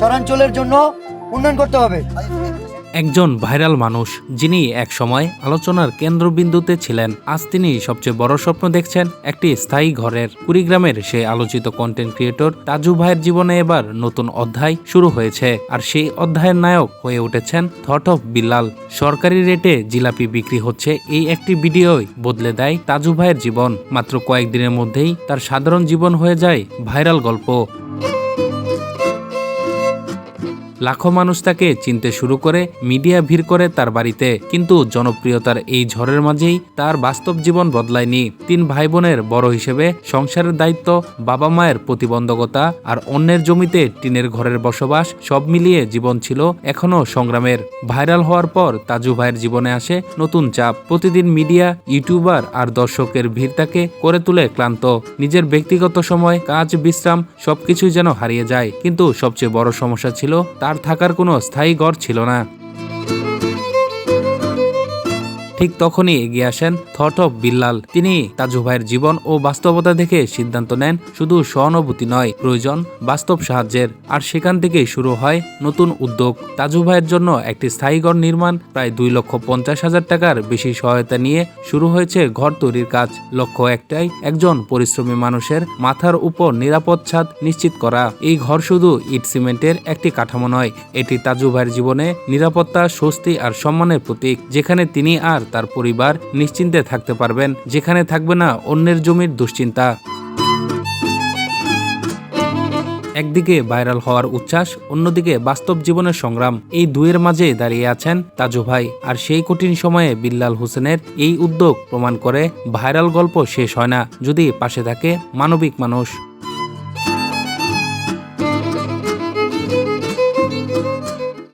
শহরাঞ্চলের জন্য উন্নয়ন করতে হবে। একজন ভাইরাল মানুষ যিনি একসময় আলোচনার কেন্দ্রবিন্দুতে ছিলেন, আজ তিনি সবচেয়ে বড় স্বপ্ন দেখছেন একটি স্থায়ী ঘরের। কুড়িগ্রামের সেই আলোচিত কন্টেন্ট ক্রিয়েটর তাজু ভাইয়ের জীবনে এবার নতুন অধ্যায় শুরু হয়েছে, আর সেই অধ্যায়ের নায়ক হয়ে উঠেছেন থট অফ বিল্লাল। সরকারি রেটে জিলাপি বিক্রি হচ্ছে, এই একটি ভিডিওই বদলে দেয় তাজু ভাইয়ের জীবন। মাত্র কয়েকদিনের মধ্যেই তার সাধারণ জীবন হয়ে যায় ভাইরাল গল্প। লাখো মানুষ তাকে চিনতে শুরু করে, মিডিয়া ভিড় করে তার বাড়িতে। কিন্তু জনপ্রিয়তার এই ঝড়ের মাঝেই তার বাস্তব জীবন বদলায়নি। 3 ভাই বোনের বড় হিসেবে সংসারের দায়িত্ব, বাবা মায়ের প্রতিবন্ধকতা আর অন্যের জমিতে টিনের ঘরের বসবাস, সব মিলিয়ে জীবন ছিল এখনো সংগ্রামের। ভাইরাল হওয়ার পর তাজু ভাইয়ের জীবনে আসে নতুন চাপ। প্রতিদিন মিডিয়া, ইউটিউবার আর দর্শকের ভিড় তাকে করে তুলে ক্লান্ত। নিজের ব্যক্তিগত সময়, কাজ, বিশ্রাম সবকিছুই যেন হারিয়ে যায়। কিন্তু সবচেয়ে বড় সমস্যা ছিল তার থাকার কোনো স্থায়ী ঘর ছিল না। ঠিক তখনই এগিয়ে আসেন থট অফ বিল্লাল। তিনি তাজু ভাইয়ের জীবন ও বাস্তবতা দেখে সিদ্ধান্ত নেন শুধু সহানুভূতি নয়, প্রয়োজন বাস্তব সাহায্যের। আর সেখান থেকেই শুরু হয় নতুন উদ্যোগ। তাজু ভাইয়ের জন্য একটি স্থায়ী ঘর নির্মাণ। প্রায় 2,50,000 টাকার বেশি সহায়তা নিয়ে শুরু হয়েছে ঘর তৈরির কাজ। লক্ষ্য একটাই, একজন পরিশ্রমী মানুষের মাথার উপর নিরাপদ ছাদ নিশ্চিত করা। এই ঘর শুধু ইট সিমেন্টের একটি কাঠামো নয়, এটি তাজু ভাইয়ের জীবনে নিরাপত্তা, স্বস্তি আর সম্মানের প্রতীক। যেখানে তিনি আর তার পরিবার নিশ্চিন্তে থাকতে পারবেন, যেখানে থাকবে না অন্যের জমির দুশ্চিন্তা। একদিকে ভাইরাল হওয়ার উচ্ছ্বাস, অন্যদিকে বাস্তব জীবনের সংগ্রাম। এই দুয়ের মাঝে দাঁড়িয়ে আছেন তাজু ভাই। আর সেই কঠিন সময়ে বিল্লাল হোসেনের এই উদ্যোগ প্রমাণ করে ভাইরাল গল্প শেষ হয় না যদি পাশে থাকে মানবিক মানুষ।